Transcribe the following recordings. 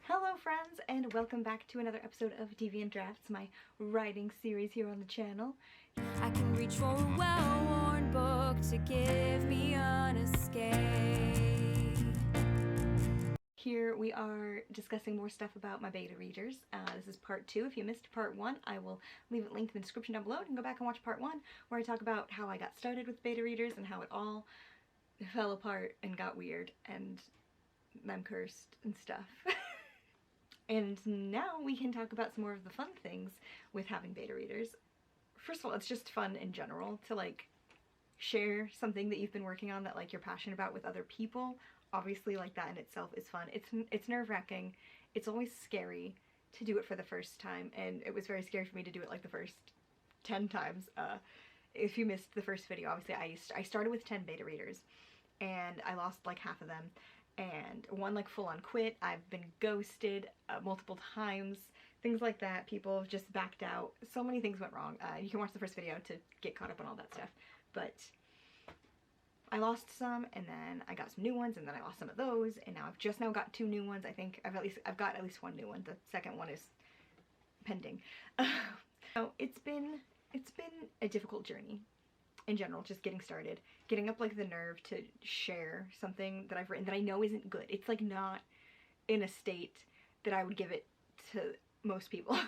Hello friends, and welcome back to another episode of Deviant Drafts, my writing series here on the channel. I can reach for a well-worn book to give me an escape. Here we are discussing more stuff about my beta readers. This is part 2. If you missed part 1, I will leave it linked in the description down below. You can go back and watch part 1, where I talk about how I got started with beta readers and how it all fell apart and got weird and I'm cursed and stuff. And now we can talk about some more of the fun things with having beta readers. First of all, it's just fun in general to like share something that you've been working on that like you're passionate about with other people. Obviously, like that in itself is fun. It's nerve-wracking. It's always scary to do it for the first time, and it was very scary for me to do it like the first 10 times. If you missed the first video, obviously I started with 10 beta readers and I lost like half of them. And one like full on quit. I've been ghosted multiple times, things like that. People have just backed out. So many things went wrong. You can watch the first video to get caught up on all that stuff. But I lost some, and then I got some new ones, and then I lost some of those, and now I've just now got 2 new ones. I think I've got at least 1 new one. The second one is pending. So it's been a difficult journey. In general, just getting started, getting up like the nerve to share something that I've written that I know isn't good. It's like not in a state that I would give it to most people.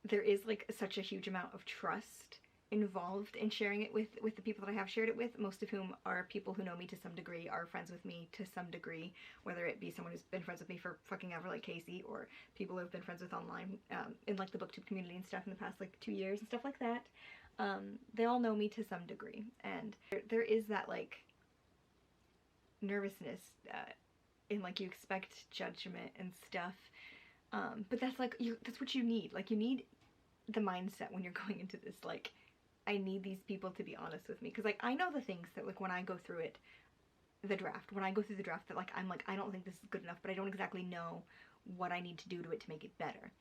There is like such a huge amount of trust involved in sharing it with the people that I have shared it with, most of whom are people who know me to some degree, are friends with me to some degree, whether it be someone who's been friends with me for fucking ever like Casey, or people who have been friends with online in like the booktube community and stuff in the past like 2 years and stuff like that. They all know me to some degree, and there is that like nervousness in like you expect judgment and stuff, but that's like that's what you need. Like you need the mindset when you're going into this, like I need these people to be honest with me, because like I know the things that like when I go through it, when I go through the draft that like I'm like I don't think this is good enough, but I don't exactly know what I need to do to it to make it better.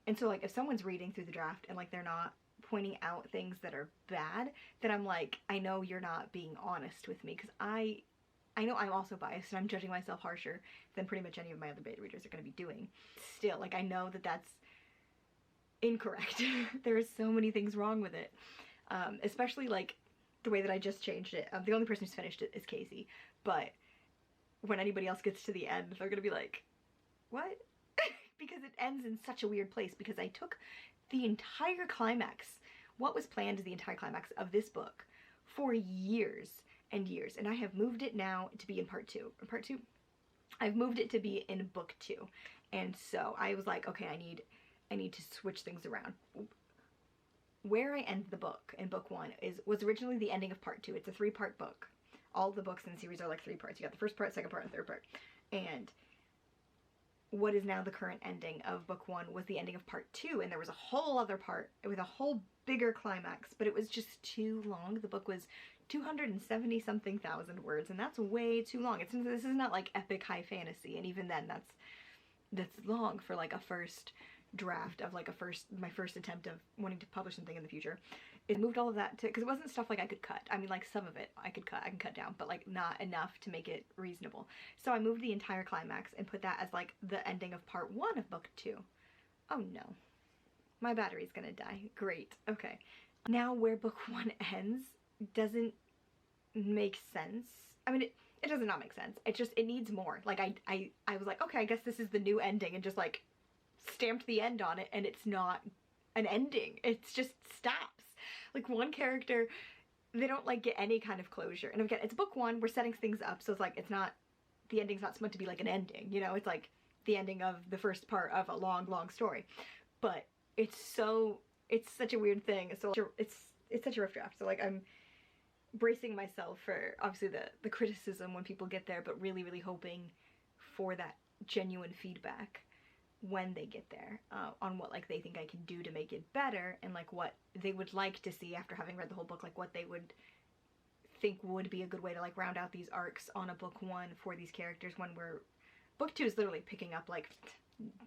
And so like if someone's reading through the draft and like they're not pointing out things that are bad, then I'm like, I know you're not being honest with me, because I know I'm also biased and I'm judging myself harsher than pretty much any of my other beta readers are going to be doing. Still, like I know that that's incorrect. There are so many things wrong with it, especially like the way that I just changed it. The only person who's finished it is Casey, but when anybody else gets to the end, they're gonna be like, what? Because it ends in such a weird place, because I took the entire climax, what was planned as the entire climax of this book, for years and years, and I have moved it now to be in part 2. I've moved it to be in book 2, and so I was like, okay, I need to switch things around. Where I end the book in book 1 was originally the ending of part 2. It's a 3-part book. All the books in the series are like 3 parts. You got the first part, second part, and third part. And what is now the current ending of book 1 was the ending of part 2, and there was a whole other part with a whole bigger climax, but it was just too long. The book was 270 something thousand words, and that's way too long. This is not like epic high fantasy, and even then that's long for like a first draft of like my first attempt of wanting to publish something in the future. It moved all of that to, because it wasn't stuff like I could cut. I mean, like some of it I can cut down, but like not enough to make it reasonable. So I moved the entire climax and put that as like the ending of part 1 of book 2. Oh no, my battery's gonna die. Great, okay. Now where book 1 ends doesn't make sense. I mean, it does not make sense. It needs more. Like I was like, okay, I guess this is the new ending, and just like stamped the end on it, and it's not an ending. It's just stops. Like one character, they don't like get any kind of closure. And again, it's book 1, we're setting things up, so it's like it's not, the ending's not meant to be like an ending, you know? It's like the ending of the first part of a long story. But it's such a weird thing. So it's such a rough draft. So like I'm bracing myself for obviously the criticism when people get there, but really hoping for that genuine feedback when they get there, on what like they think I can do to make it better, and like what they would like to see after having read the whole book, like what they would think would be a good way to like round out these arcs on a book 1 for these characters, when book 2 is literally picking up like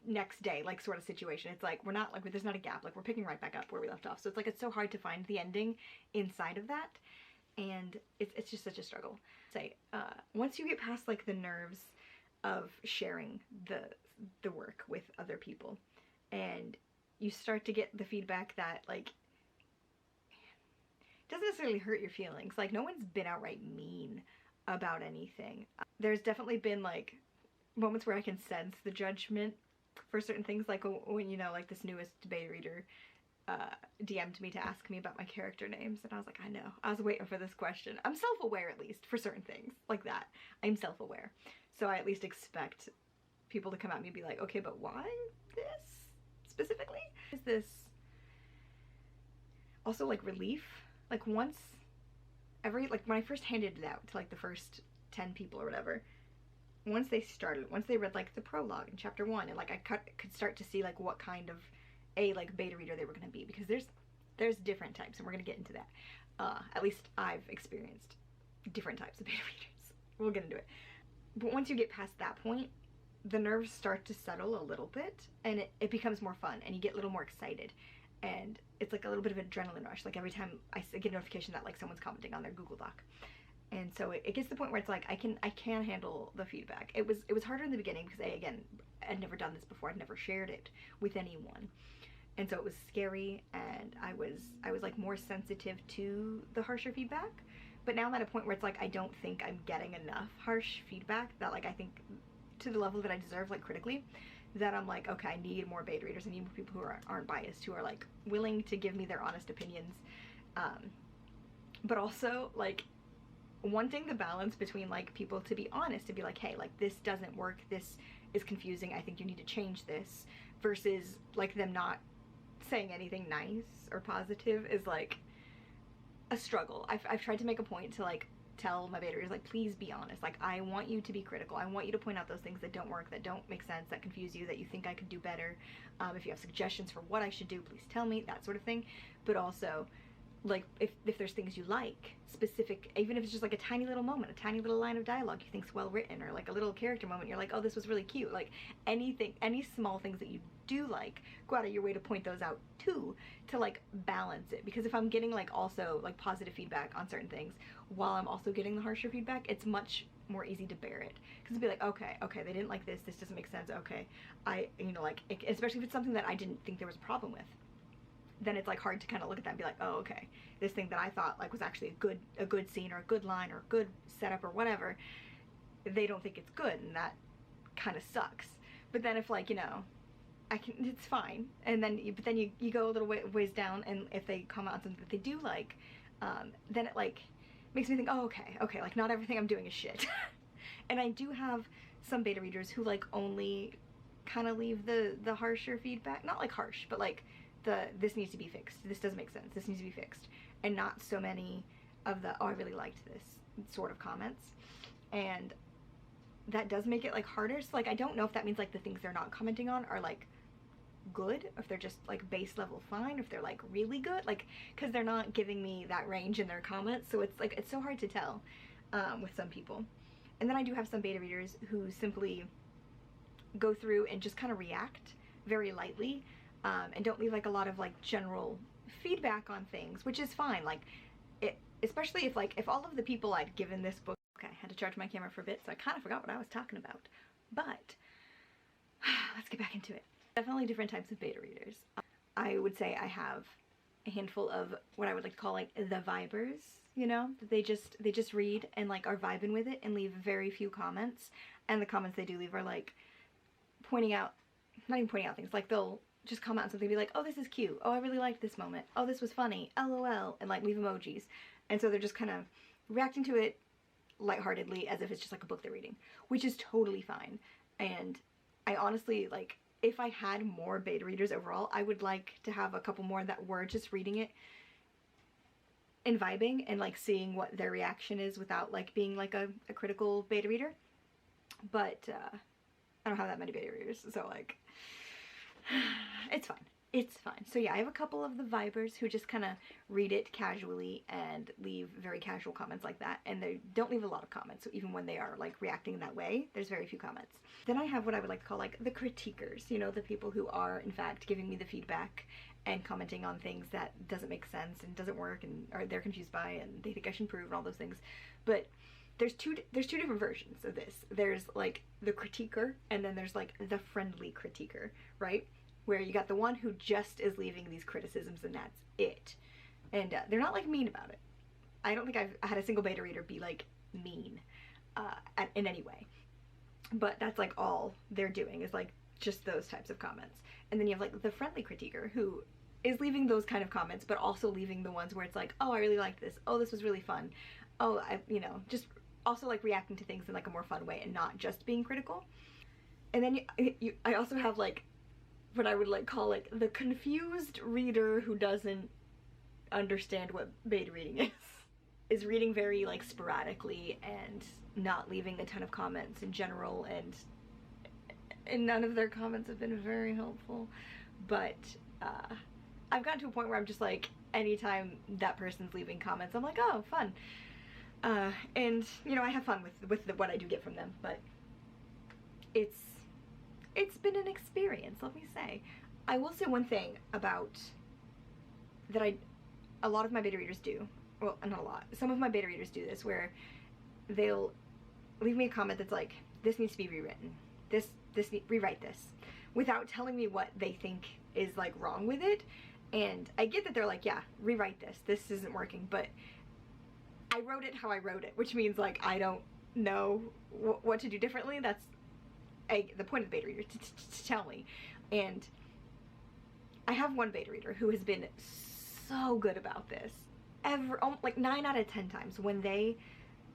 next day, like sort of situation. It's like we're not like, there's not a gap, like we're picking right back up where we left off. So it's like it's so hard to find the ending inside of that, and it's just such a struggle. Say once you get past like the nerves of sharing the work with other people, and you start to get the feedback that, like, doesn't necessarily hurt your feelings. Like, no one's been outright mean about anything. There's definitely been, like, moments where I can sense the judgment for certain things, like when, you know, like this newest beta reader DM'd me to ask me about my character names, and I was like, I know, I was waiting for this question. I'm self-aware, at least, for certain things like that. I'm self-aware, so I at least expect people to come at me and be like, okay, but why this specifically? Is this also like relief? Like, once every, like, when I first handed it out to like the first 10 people or whatever, once they read like the prologue in chapter 1, and like I could start to see like what kind of a like beta reader they were going to be, because there's different types, and we're going to get into that. At least I've experienced different types of beta readers. We'll get into it. But once you get past that point, the nerves start to settle a little bit, and it becomes more fun, and you get a little more excited, and it's like a little bit of adrenaline rush, like every time I get a notification that like someone's commenting on their Google Doc. And so it gets to the point where it's like I can handle the feedback. It was harder in the beginning because again, I'd never done this before. I'd never shared it with anyone, and so it was scary. And I was like more sensitive to the harsher feedback. But now I'm at a point where it's like I don't think I'm getting enough harsh feedback that, like, I think to the level that I deserve, like critically, that I'm like, okay, I need more beta readers. I need more people who aren't biased, who are like willing to give me their honest opinions, but also like wanting the balance between like people to be honest, to be like, hey, like, this doesn't work, this is confusing, I think you need to change this, versus like them not saying anything nice or positive is like a struggle. I've tried to make a point to like tell my beta readers, like, please be honest. Like, I want you to be critical. I want you to point out those things that don't work, that don't make sense, that confuse you, that you think I could do better. If you have suggestions for what I should do, please tell me, that sort of thing. But also, like, if there's things you like, specific, even if it's just like a tiny little moment, a tiny little line of dialogue you think's well written, or like a little character moment you're like, oh, this was really cute, like anything, any small things that you do like, go out of your way to point those out too, to like balance it. Because if I'm getting like also like positive feedback on certain things while I'm also getting the harsher feedback, it's much more easy to bear it, because it'd be like, okay, they didn't like this doesn't make sense, okay, you know, like, especially if it's something that I didn't think there was a problem with, then it's like hard to kind of look at that and be like, oh, okay, this thing that I thought like was actually a good scene or a good line or a good setup or whatever, they don't think it's good, and that kind of sucks. But then if, like, you know, it's fine, and then you go a little ways down, and if they comment on something that they do like, then it like makes me think, oh, okay, like not everything I'm doing is shit. And I do have some beta readers who like only kind of leave the harsher feedback, not like harsh, but like this needs to be fixed, this doesn't make sense, this needs to be fixed, and not so many of the, oh, I really liked this sort of comments. And that does make it like harder. So like I don't know if that means like the things they're not commenting on are like good, or if they're just like base level fine, or if they're like really good, like, because they're not giving me that range in their comments. So it's like, it's so hard to tell with some people. And then I do have some beta readers who simply go through and just kind of react very lightly, and don't leave like a lot of like general feedback on things, which is fine. Like, especially if all of the people I'd given this book, okay, I had to charge my camera for a bit, so I kind of forgot what I was talking about, but let's get back into it. Definitely different types of beta readers. I would say I have a handful of what I would like to call like the vibers, you know, they just read and like are vibing with it and leave very few comments, and the comments they do leave are like pointing out, not even pointing out things, like they'll just comment on something and be like, oh, this is cute, oh, I really liked this moment, oh, this was funny, LOL, and like leave emojis. And so they're just kind of reacting to it lightheartedly as if it's just like a book they're reading, which is totally fine. And I honestly, like, if I had more beta readers overall, I would like to have a couple more that were just reading it and vibing and like seeing what their reaction is without like being like a critical beta reader. But I don't have that many beta readers, so like, it's fine. It's fine. So yeah, I have a couple of the vibers who just kind of read it casually and leave very casual comments like that, and they don't leave a lot of comments, so even when they are like reacting that way, there's very few comments. Then I have what I would like to call like the critiquers, you know, the people who are in fact giving me the feedback and commenting on things that doesn't make sense and doesn't work, and or they're confused by and they think I should improve and all those things. But there's two different versions of this. There's like the critiquer, and then there's like the friendly critiquer, right? Where you got the one who just is leaving these criticisms and that's it. And they're not like mean about it. I don't think I've had a single beta reader be like mean in any way. But that's like all they're doing is like just those types of comments. And then you have like the friendly critiquer who is leaving those kind of comments, but also leaving the ones where it's like, oh, I really liked this. Oh, this was really fun. Oh, you know, just also like reacting to things in like a more fun way and not just being critical. And then I also have like what I would like call like the confused reader who doesn't understand what beta reading is reading very like sporadically and not leaving a ton of comments in general, and none of their comments have been very helpful. But I've gotten to a point where I'm just like, anytime that person's leaving comments, I'm like, oh, fun. And you know, I have fun with what I do get from them, but it's been an experience, let me say. I will say one thing about that a lot of my beta readers do, well, not a lot, some of my beta readers do this, where they'll leave me a comment that's like, this needs to be rewritten, rewrite this, without telling me what they think is like wrong with it. And I get that they're like, yeah, rewrite this isn't working, but I wrote it how I wrote it, which means like I don't know what to do differently. That's the point of the beta reader, to tell me. And I have one beta reader who has been so good about this. Like 9 out of 10 times when they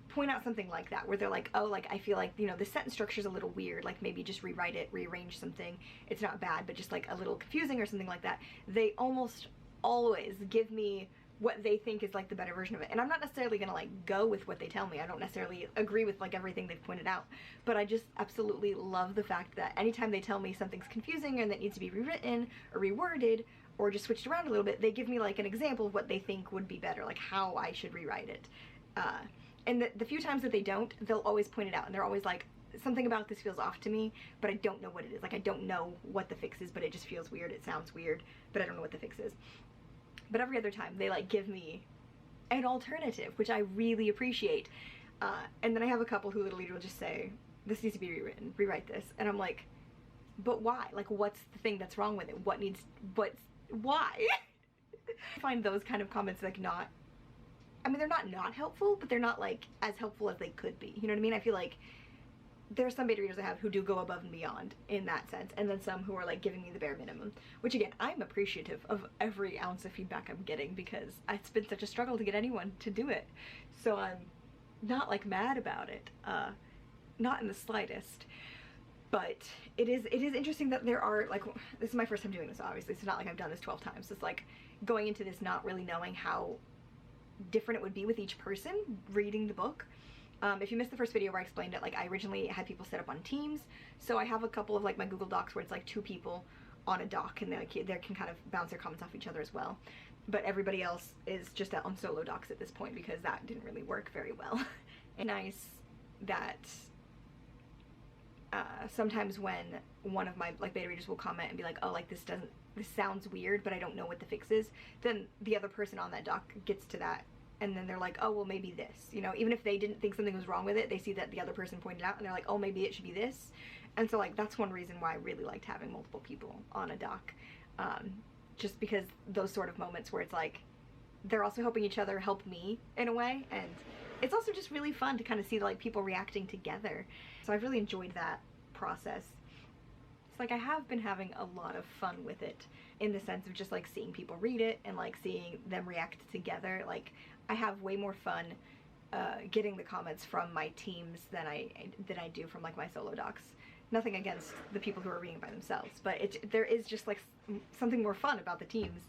point out something like that, where they're like, oh, like I feel like, you know, the sentence structure's a little weird, like maybe just rewrite it, rearrange something. It's not bad, but just like a little confusing or something like that. They almost always give me what they think is like the better version of it. And I'm not necessarily gonna like go with what they tell me. I don't necessarily agree with like everything they've pointed out, but I just absolutely love the fact that anytime they tell me something's confusing and that needs to be rewritten or reworded or just switched around a little bit, they give me like an example of what they think would be better, like how I should rewrite it. And the few times that they don't, they'll always point it out, and they're always like, something about this feels off to me, but I don't know what it is. Like I don't know what the fix is, but it just feels weird, it sounds weird, but I don't know what the fix is. But every other time they like give me an alternative, which I really appreciate. And then I have a couple who literally will just say, this needs to be rewritten, rewrite this. And I'm like, but why? Like what's the thing that's wrong with it? Why? I find those kind of comments like not, I mean, they're not helpful, but they're not like as helpful as they could be. You know what I mean? I feel like there are some beta readers I have who do go above and beyond in that sense, and then some who are like giving me the bare minimum, which again, I'm appreciative of every ounce of feedback I'm getting, because it's been such a struggle to get anyone to do it. So I'm not like mad about it, not in the slightest. But it is interesting that there are like, this is my first time doing this, obviously. It's not like I've done this 12 times. It's like going into this not really knowing how different it would be with each person reading the book. If you missed the first video where I explained it, like I originally had people set up on teams, so I have a couple of like my Google Docs where it's like 2 people on a doc, and they can kind of bounce their comments off each other as well. But everybody else is just on solo docs at this point, because that didn't really work very well. And nice that sometimes when one of my like beta readers will comment and be like, oh, like this sounds weird, but I don't know what the fix is, then the other person on that doc gets to that, and then they're like, oh, well, maybe this, you know, even if they didn't think something was wrong with it, they see that the other person pointed out, and they're like, oh, maybe it should be this. And so like that's one reason why I really liked having multiple people on a doc, just because those sort of moments where it's like they're also helping each other help me in a way, and it's also just really fun to kind of see like people reacting together. So I've really enjoyed that process. It's like I have been having a lot of fun with it, in the sense of just like seeing people read it and like seeing them react together. Like I have way more fun getting the comments from my teams than I do from like my solo docs. Nothing against the people who are reading by themselves, but there is just like something more fun about the teams,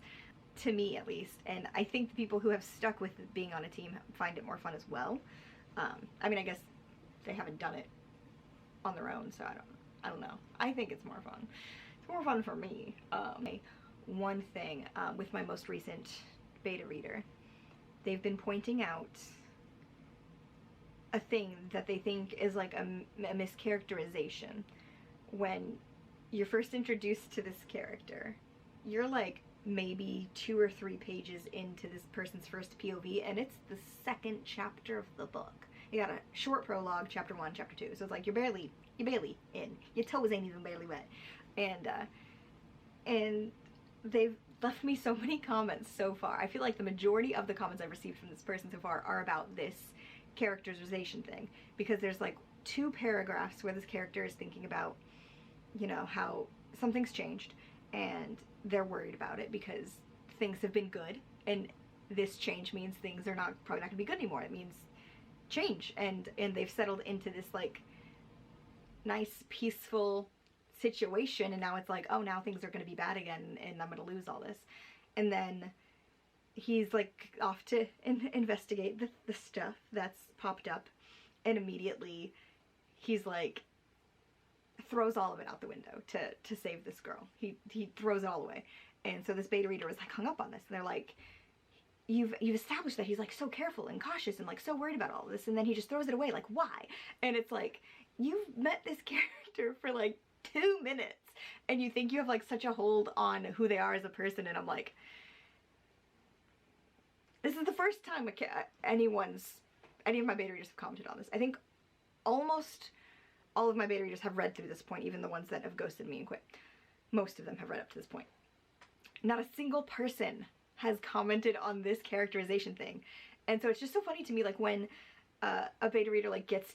to me at least. And I think the people who have stuck with being on a team find it more fun as well. I mean, I guess they haven't done it on their own, so I don't know. I think it's more fun. It's more fun for me. One thing with my most recent beta reader, they've been pointing out a thing that they think is like a mischaracterization. When you're first introduced to this character, you're like maybe 2 or 3 pages into this person's first POV, and it's the 2nd chapter of the book. You got a short prologue, chapter 1, chapter 2. So it's like you're barely in. Your toes ain't even barely wet. And they've left me so many comments so far. I feel like the majority of the comments I've received from this person so far are about this characterization thing, because there's like 2 paragraphs where this character is thinking about, you know, how something's changed and they're worried about it because things have been good, and this change means things are probably not gonna be good anymore. It means change, and they've settled into this like nice peaceful situation, and now it's like, oh, now things are gonna be bad again and I'm gonna lose all this. And then he's like off to investigate the stuff that's popped up, and immediately he's like throws all of it out the window to save this girl. He throws it all away. And so this beta reader was like hung up on this, and they're like, you've established that he's like so careful and cautious and like so worried about all this, and then he just throws it away, like why? And it's like, you've met this character for like 2 minutes and you think you have like such a hold on who they are as a person. And I'm like, this is the first time any of my beta readers have commented on this. I think almost all of my beta readers have read through this point, even the ones that have ghosted me and quit. Most of them have read up to this point. Not a single person has commented on this characterization thing. And so it's just so funny to me, like when a beta reader like gets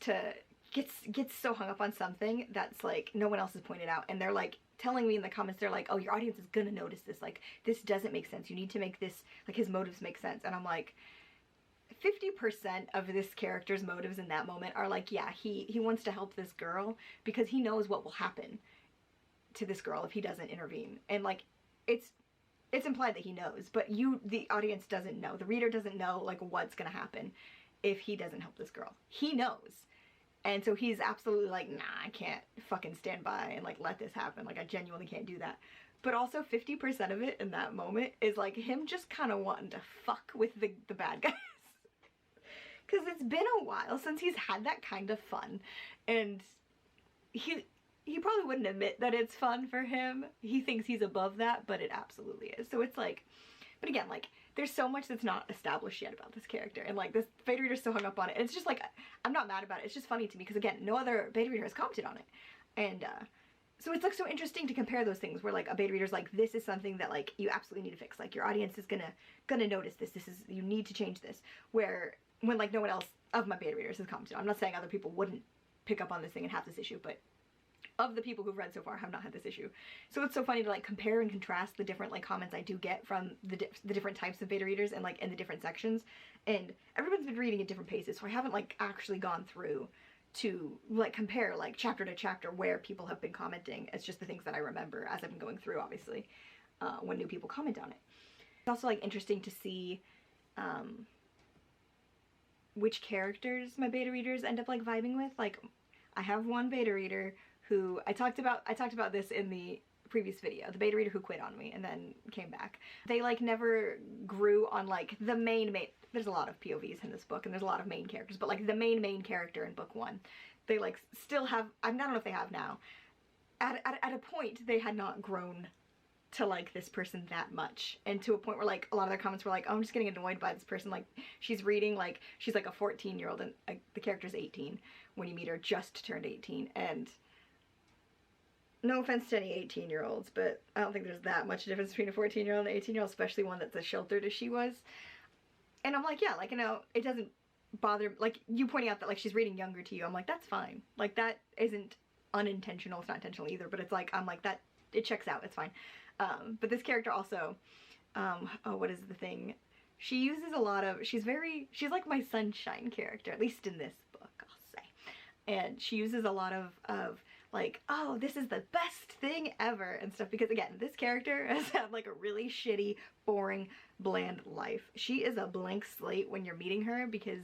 so hung up on something that's like no one else has pointed out, and they're like telling me in the comments, they're like, oh, your audience is gonna notice this, like this doesn't make sense, you need to make this, like his motives make sense. And I'm like, 50% of this character's motives in that moment are like, yeah, he wants to help this girl because he knows what will happen to this girl if he doesn't intervene. And like it's implied that he knows, but the audience doesn't know. The reader doesn't know like what's gonna happen if he doesn't help this girl. He knows. And so he's absolutely like, nah, I can't fucking stand by and like let this happen. Like I genuinely can't do that. But also 50% of it in that moment is like him just kind of wanting to fuck with the bad guys. Because it's been a while since he's had that kind of fun. And he probably wouldn't admit that it's fun for him. He thinks he's above that, but it absolutely is. So it's like, but again, like, there's so much that's not established yet about this character, and like this beta reader's so hung up on it. And it's just like, I'm not mad about it. It's just funny to me because again, no other beta reader has commented on it. And so it's like so interesting to compare those things where like a beta reader's like, this is something that like you absolutely need to fix. Like your audience is gonna notice this. You need to change this. Where when like no one else of my beta readers has commented. I'm not saying other people wouldn't pick up on this thing and have this issue, but of the people who've read so far have not had this issue. So it's so funny to like compare and contrast the different like comments I do get from the different types of beta readers and like in the different sections. And everyone's been reading at different paces, so I haven't like actually gone through to like compare like chapter to chapter where people have been commenting. It's just the things that I remember as I've been going through, obviously, when new people comment on it. It's also like interesting to see which characters my beta readers end up like vibing with. Like I have one beta reader who I talked about this in the previous video, the beta reader who quit on me and then came back. They like never grew on like the main, there's a lot of POVs in this book and there's a lot of main characters, but like the main character in book 1, they like still have, I don't know if they have now, at a point they had not grown to like this person that much, and to a point where like a lot of their comments were like, oh, I'm just getting annoyed by this person, like she's reading like she's like a 14-year-old and the character's 18 when you meet her, just turned 18. And no offense to any 18-year-olds, but I don't think there's that much difference between a 14-year-old and an 18-year-old, especially one that's as sheltered as she was. And I'm like, yeah, like, you know, it doesn't bother, like, you pointing out that, like, she's reading younger to you, I'm like, that's fine. Like, that isn't unintentional, it's not intentional either, but it's like, I'm like, that, it checks out, it's fine. But this character also, oh, what is the thing? She uses a lot of, she's like my sunshine character, at least in this book, I'll say. And she uses a lot of like, oh, this is the best thing ever and stuff, because again, this character has had like a really shitty, boring, bland life. She is a blank slate when you're meeting her because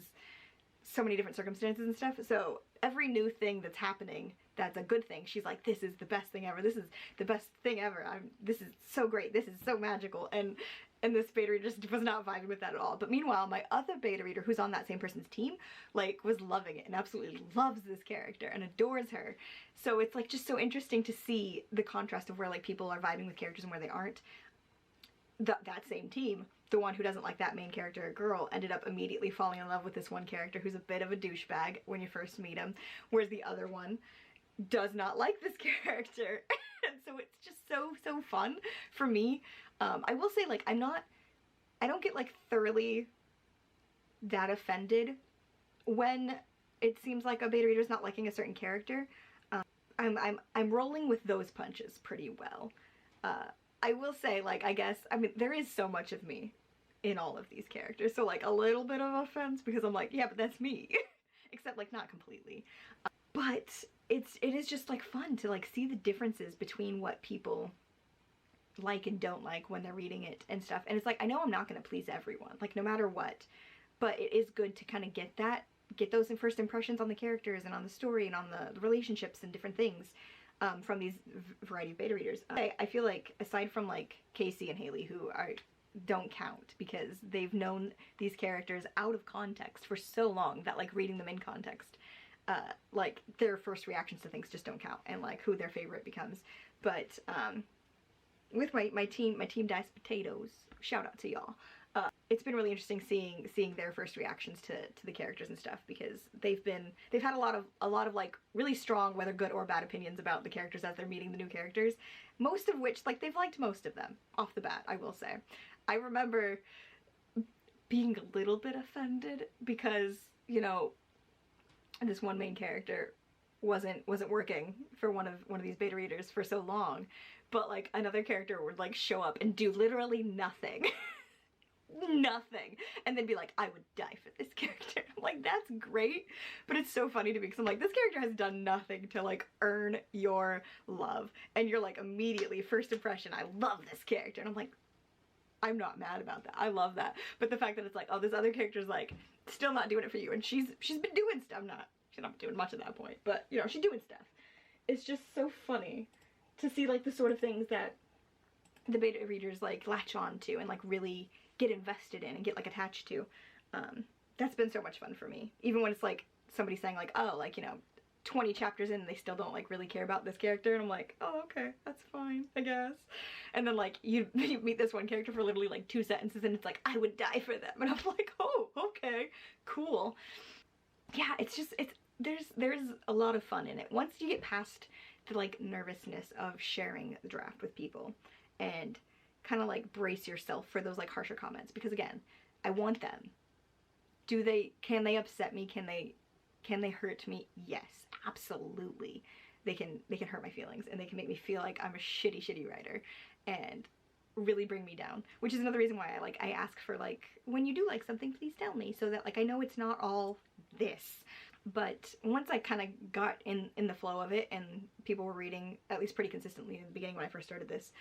so many different circumstances and stuff. So every new thing that's happening that's a good thing, she's like, this is the best thing ever, this is the best thing ever, this is so great, this is so magical. And this beta reader just was not vibing with that at all. But meanwhile, my other beta reader, who's on that same person's team, like, was loving it and absolutely loves this character and adores her. So it's like just so interesting to see the contrast of where like people are vibing with characters and where they aren't. That same team the one who doesn't like that main character, girl, ended up immediately falling in love with this one character who's a bit of a douchebag when you first meet him, whereas the other one does not like this character. And so it's just so fun for me. I will say, like, I don't get like thoroughly that offended when it seems like a beta reader's not liking a certain character. I'm rolling with those punches pretty well. I will say, like, I guess, I mean, there is so much of me in all of these characters, so like a little bit of offense because I'm like, yeah, but that's me. Except like not completely. But it is just like fun to like see the differences between what people like and don't like when they're reading it and stuff. And it's like, I know I'm not going to please everyone, like no matter what, but it is good to kind of get those first impressions on the characters and on the story and on the relationships and different things from these variety of beta readers. I feel like aside from like Casey and Haley, who don't count because they've known these characters out of context for so long that like reading them in context, like their first reactions to things just don't count, and like who their favorite becomes. But with my team Diced Potatoes, shout out to y'all. It's been really interesting seeing their first reactions to the characters and stuff, because they've had a lot of like really strong, whether good or bad, opinions about the characters as they're meeting the new characters. Most of which, like, they've liked most of them off the bat, I will say. I remember being a little bit offended because, you know, this one main character wasn't working for one of these beta readers for so long, but like another character would like show up and do literally nothing. Nothing, and then be like, I would die for this character. I'm like, that's great, but it's so funny to me because I'm like, this character has done nothing to like earn your love, and you're like immediately first impression, I love this character, and I'm like, I'm not mad about that. I love that. But the fact that it's like, oh, this other character's like still not doing it for you, and she's been doing stuff. She's not doing much at that point, but you know, she's doing stuff. It's just so funny to see like the sort of things that the beta readers like latch on to and like really get invested in and get like attached to. That's been so much fun for me. Even when it's like somebody saying like, oh, like, you know, 20 chapters in and they still don't like really care about this character, and I'm like, oh, okay, that's fine, I guess. And then like you meet this one character for literally like 2 sentences and it's like, I would die for them, and I'm like, oh, okay, cool. Yeah, there's a lot of fun in it once you get past the like nervousness of sharing the draft with people and kind of like brace yourself for those like harsher comments, because again, I want them. Can they upset me? Can they hurt me? Yes, absolutely. They can hurt my feelings, and they can make me feel like I'm a shitty writer and really bring me down, which is another reason why I ask for like, when you do like something, please tell me, so that like I know it's not all this. But once I kind of got in the flow of it and people were reading at least pretty consistently in the beginning when I first started this,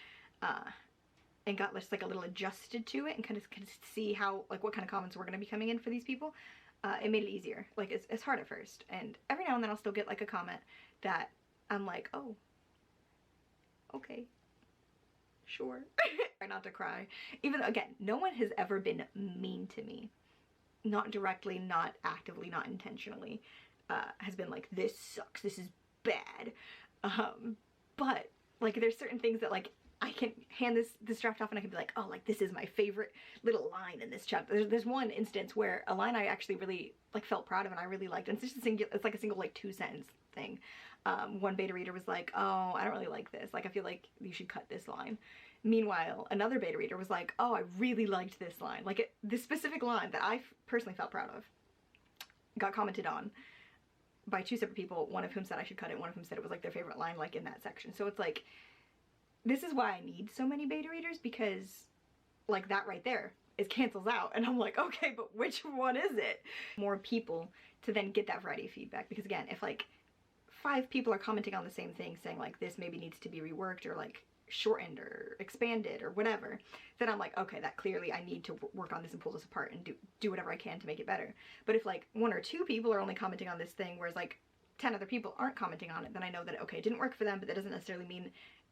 and got just like a little adjusted to it and kind of see how, like, what kind of comments were going to be coming in for these people, it made it easier. Like, it's hard at first, and every now and then I'll still get like a comment that I'm like, oh, okay, sure. Try not to cry. Even though, again, no one has ever been mean to me. Not directly, not actively, not intentionally. Has been like, this sucks, this is bad. But like, there's certain things that like I can hand this draft off and I can be like, oh, like, this is my favorite little line in this chapter. There's one instance where a line I actually really like felt proud of and I really liked, and it's just it's like a single like 2-sentence thing. One beta reader was like, oh, I don't really like this, like, I feel like you should cut this line. Meanwhile, another beta reader was like, oh, I really liked this line, like this specific line that I personally felt proud of got commented on by 2 separate people, one of whom said I should cut it, one of whom said it was like their favorite line like in that section. So it's like, this is why I need so many beta readers, because like that right there cancels out, and I'm like, okay, but which one is it? More people to then get that variety of feedback, because again, if like 5 people are commenting on the same thing saying like this maybe needs to be reworked or like shortened or expanded or whatever, then I'm like, okay, that clearly I need to work on this and pull this apart and do whatever I can to make it better. But if like 1 or 2 people are only commenting on this thing, whereas like 10 other people aren't commenting on it, then I know that, okay, it didn't work for them, but that doesn't necessarily mean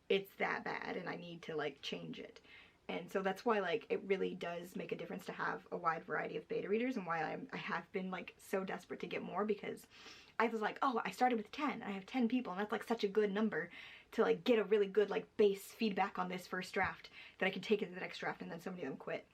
it's that bad and I need to like change it. And so that's why like it really does make a difference to have a wide variety of beta readers, and why I have been like so desperate to get more, because I was like, oh, I started with 10, I have 10 people, and that's like such a good number to like get a really good like base feedback on this first draft that I can take into the next draft, and then so many of them quit.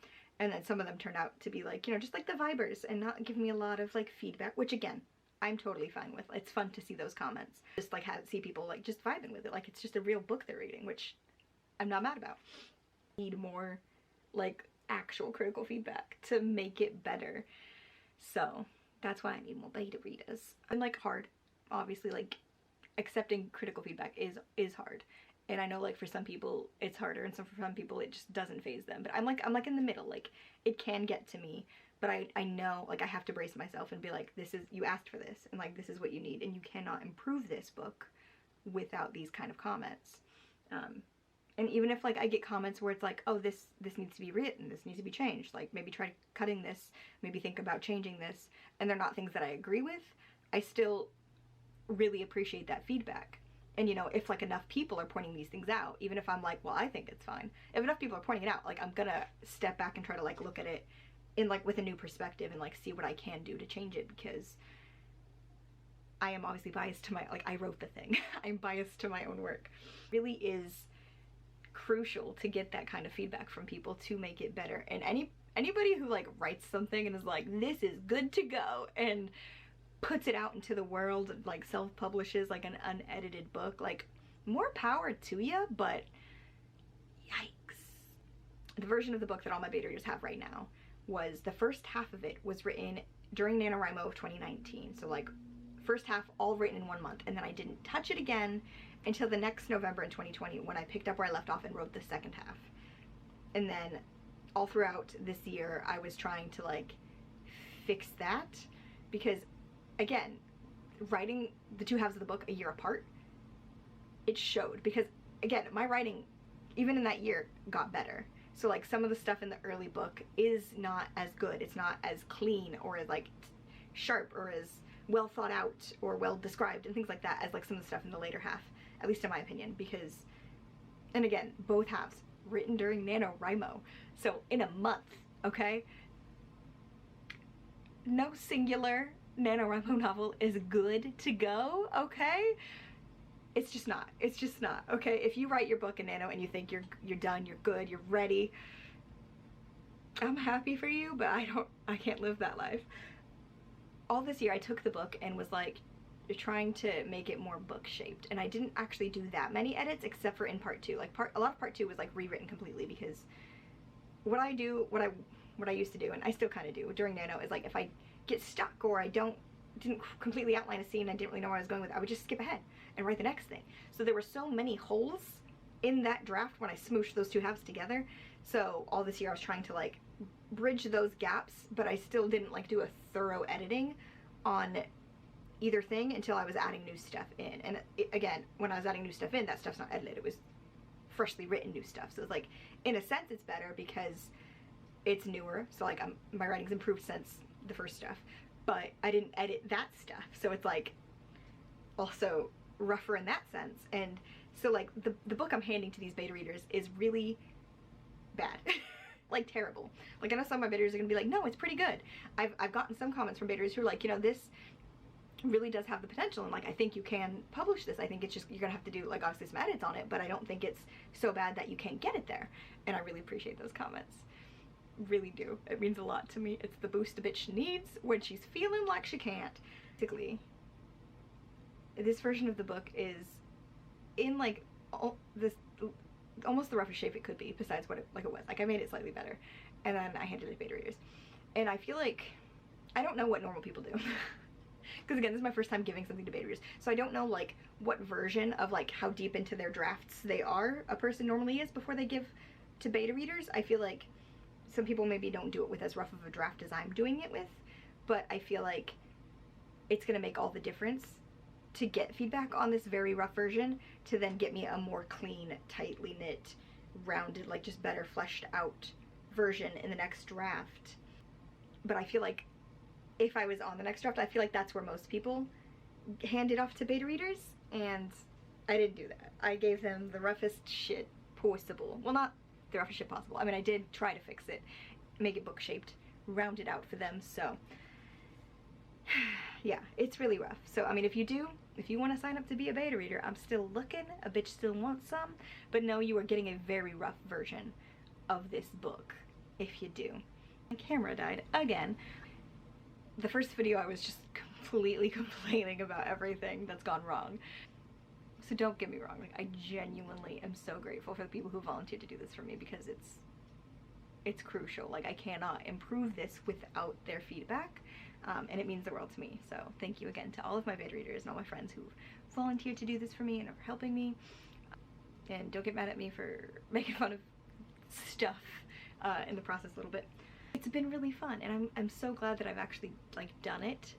And then some of them turned out to be like, you know, just like the vibers and not giving me a lot of like feedback, which again, I'm totally fine with. It's fun to see those comments. Just like see people like just vibing with it. Like it's just a real book they're reading, which I'm not mad about. Need more like actual critical feedback to make it better. So that's why I need more beta readers. And like hard, obviously, like accepting critical feedback is hard. And I know like for some people it's harder, and for some people it just doesn't faze them. But I'm like in the middle. Like it can get to me, but I know like I have to brace myself and be like, this is, you asked for this, and like this is what you need, and you cannot improve this book without these kind of comments. And even if like I get comments where it's like, oh, this needs to be written, this needs to be changed, like maybe try cutting this, maybe think about changing this, and they're not things that I agree with, I still really appreciate that feedback. And you know, if like enough people are pointing these things out, even if I'm like, well, I think it's fine, if enough people are pointing it out, like I'm gonna step back and try to like look at it in like with a new perspective and like see what I can do to change it, because I am obviously biased to my, like I wrote the thing. I'm biased to my own work. It really is crucial to get that kind of feedback from people to make it better. And anybody who like writes something and is like, this is good to go, and puts it out into the world and like self-publishes like an unedited book, like more power to you, but yikes. The version of the book that all my beta readers have right now was, the first half of it was written during NaNoWriMo of 2019. So like first half all written in 1 month, and then I didn't touch it again until the next November in 2020 when I picked up where I left off and wrote the second half. And then all throughout this year I was trying to like fix that, because again, writing the two halves of the book a year apart, it showed, because again, my writing even in that year got better. So like some of the stuff in the early book is not as good, it's not as clean or as like sharp or as well thought out or well described and things like that as like some of the stuff in the later half, at least in my opinion. Because, and again, both halves written during NaNoWriMo, so in a month, okay? No singular NaNoWriMo novel is good to go, okay? It's just not, okay? If you write your book in Nano and you think you're done, you're good, you're ready, I'm happy for you, but I can't live that life. All this year I took the book and was like trying to make it more book shaped, and I didn't actually do that many edits except for in part 2. Like a lot of part 2 was like rewritten completely, because what I used to do, and I still kind of do during Nano, is like if I get stuck or I didn't completely outline a scene, I didn't really know where I was going with it, I would just skip ahead and write the next thing. So there were so many holes in that draft when I smooshed those two halves together. So all this year I was trying to like bridge those gaps, but I still didn't like do a thorough editing on either thing until I was adding new stuff in. And again, when I was adding new stuff in, that stuff's not edited, it was freshly written new stuff. So it's like, in a sense it's better because it's newer, so like my writing's improved since the first stuff, but I didn't edit that stuff, so it's like also rougher in that sense. And so like the book I'm handing to these beta readers is really bad. Like terrible. Like I know some of my beta readers are gonna be like, no, it's pretty good. I've gotten some comments from beta readers who are like, you know, this really does have the potential, and like I think you can publish this. I think it's just, you're gonna have to do like obviously some edits on it, but I don't think it's so bad that you can't get it there. And I really appreciate those comments. Really do. It means a lot to me. It's the boost a bitch needs when she's feeling like she can't. Basically, this version of the book is in like almost the roughest shape it could be, besides what it was. Like I made it slightly better, and then I handed it to beta readers. And I feel like I don't know what normal people do. Because again, this is my first time giving something to beta readers, so I don't know like what version of like how deep into their drafts they are a person normally is before they give to beta readers. I feel like some people maybe don't do it with as rough of a draft as I'm doing it with, but I feel like it's gonna make all the difference to get feedback on this very rough version to then get me a more clean, tightly knit, rounded, like just better fleshed out version in the next draft. But I feel like if I was on the next draft, I feel like that's where most people hand it off to beta readers, and I didn't do that. I gave them the roughest shit possible. Well, not the roughest shit possible. I mean, I did try to fix it, make it book shaped, round it out for them, so yeah, it's really rough. So I mean, if you want to sign up to be a beta reader, I'm still looking, a bitch still wants some, but no, you are getting a very rough version of this book. if you do. My camera died again. The first video I was just completely complaining about everything that's gone wrong. So don't get me wrong, like I genuinely am so grateful for the people who volunteered to do this for me, because it's crucial. Like I cannot improve this without their feedback, and it means the world to me. So thank you again to all of my beta readers and all my friends who volunteered to do this for me and are helping me. And don't get mad at me for making fun of stuff in the process a little bit. It's been really fun, and I'm so glad that I've actually like done it,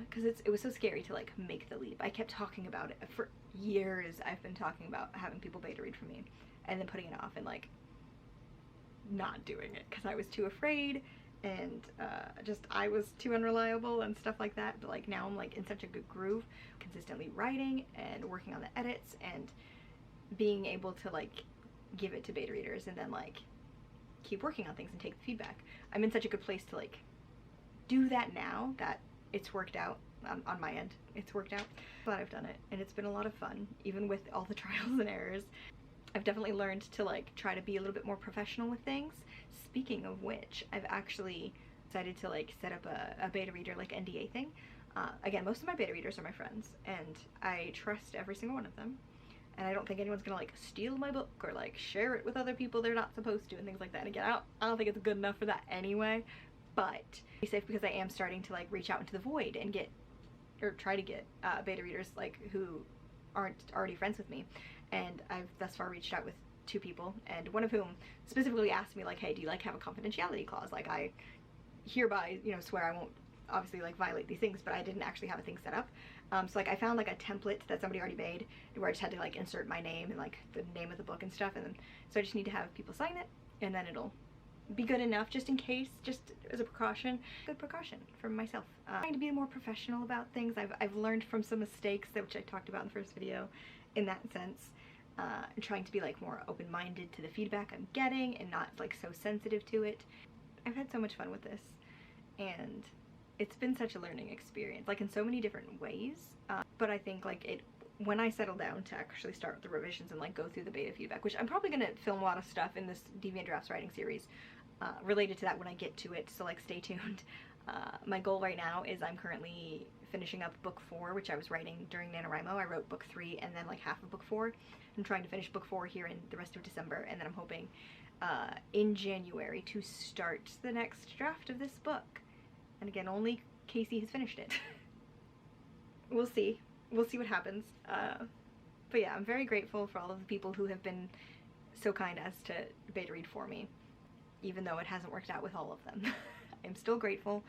because it was so scary to like make the leap. I kept talking about it for years. I've been talking about having people beta read for me and then putting it off and like not doing it because I was too afraid, and just I was too unreliable and stuff like that. But like now I'm like in such a good groove, consistently writing and working on the edits and being able to like give it to beta readers and then like keep working on things and take the feedback. I'm in such a good place to like do that now that it's worked out on my end. It's worked out. I'm glad I've done it, and it's been a lot of fun, even with all the trials and errors. I've definitely learned to like try to be a little bit more professional with things. Speaking of which, I've actually decided to like set up a beta reader like NDA thing. Again, most of my beta readers are my friends, and I trust every single one of them. And I don't think anyone's gonna like steal my book or like share it with other people they're not supposed to and things like that. And again, I don't think it's good enough for that anyway, but be safe, because I am starting to like reach out into the void and get, or try to get beta readers like who aren't already friends with me. And I've thus far reached out with 2 people, and one of whom specifically asked me like, hey, do you like have a confidentiality clause? Like I hereby, you know, swear I won't obviously like violate these things, but I didn't actually have a thing set up. So like I found like a template that somebody already made where I just had to like insert my name and like the name of the book and stuff, and then so I just need to have people sign it, and then it'll be good enough just in case, just as a precaution. Good precaution for myself. Trying to be more professional about things. I've learned from some mistakes which I talked about in the first video in that sense. And trying to be like more open-minded to the feedback I'm getting and not like so sensitive to it. I've had so much fun with this, and it's been such a learning experience, like in so many different ways. But I think like when I settle down to actually start with the revisions and like go through the beta feedback, which I'm probably gonna film a lot of stuff in this Deviant Drafts writing series related to that when I get to it, so like stay tuned. My goal right now is I'm currently finishing up book 4, which I was writing during NaNoWriMo. I wrote book 3 and then like half of book 4. I'm trying to finish book 4 here in the rest of December, and then I'm hoping in January to start the next draft of this book. And again, only Casey has finished it. We'll see. We'll see what happens. But yeah, I'm very grateful for all of the people who have been so kind as to beta read for me, even though it hasn't worked out with all of them. I'm still grateful.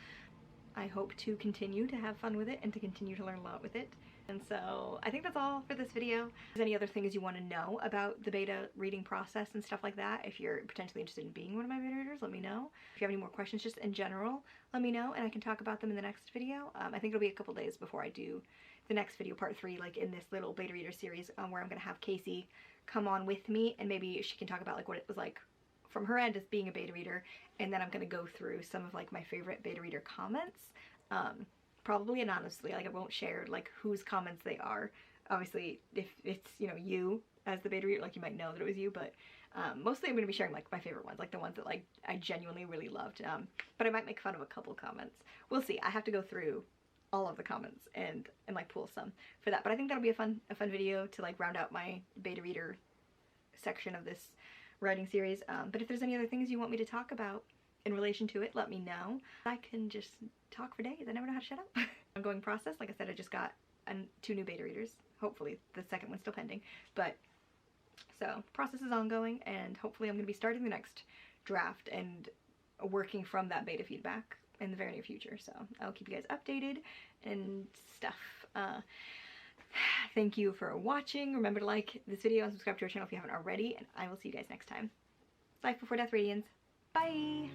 I hope to continue to have fun with it and to continue to learn a lot with it. And so I think that's all for this video. If there's any other things you want to know about the beta reading process and stuff like that, if you're potentially interested in being one of my beta readers, let me know. If you have any more questions just in general, let me know and I can talk about them in the next video. I think it'll be a couple days before I do the next video, part 3, like in this little beta reader series, where I'm going to have Casey come on with me, and maybe she can talk about like what it was like from her end as being a beta reader, and then I'm going to go through some of like my favorite beta reader comments. Probably anonymously, like I won't share like whose comments they are. Obviously, if it's, you know, you as the beta reader, like you might know that it was you, but mostly I'm going to be sharing like my favorite ones, like the ones that like I genuinely really loved. But I might make fun of a couple comments. We'll see. I have to go through all of the comments and like pull some for that. But I think that'll be a fun video to like round out my beta reader section of this writing series. But if there's any other things you want me to talk about in relation to it, let me know. I can just talk for days. I never know how to shut up. Ongoing process. Like I said, I just got 2 new beta readers. Hopefully the second one's still pending. But so process is ongoing, and hopefully I'm going to be starting the next draft and working from that beta feedback in the very near future. So I'll keep you guys updated and stuff. Thank you for watching. Remember to like this video and subscribe to our channel if you haven't already, and I will see you guys next time. Life Before Death Radiance. Bye!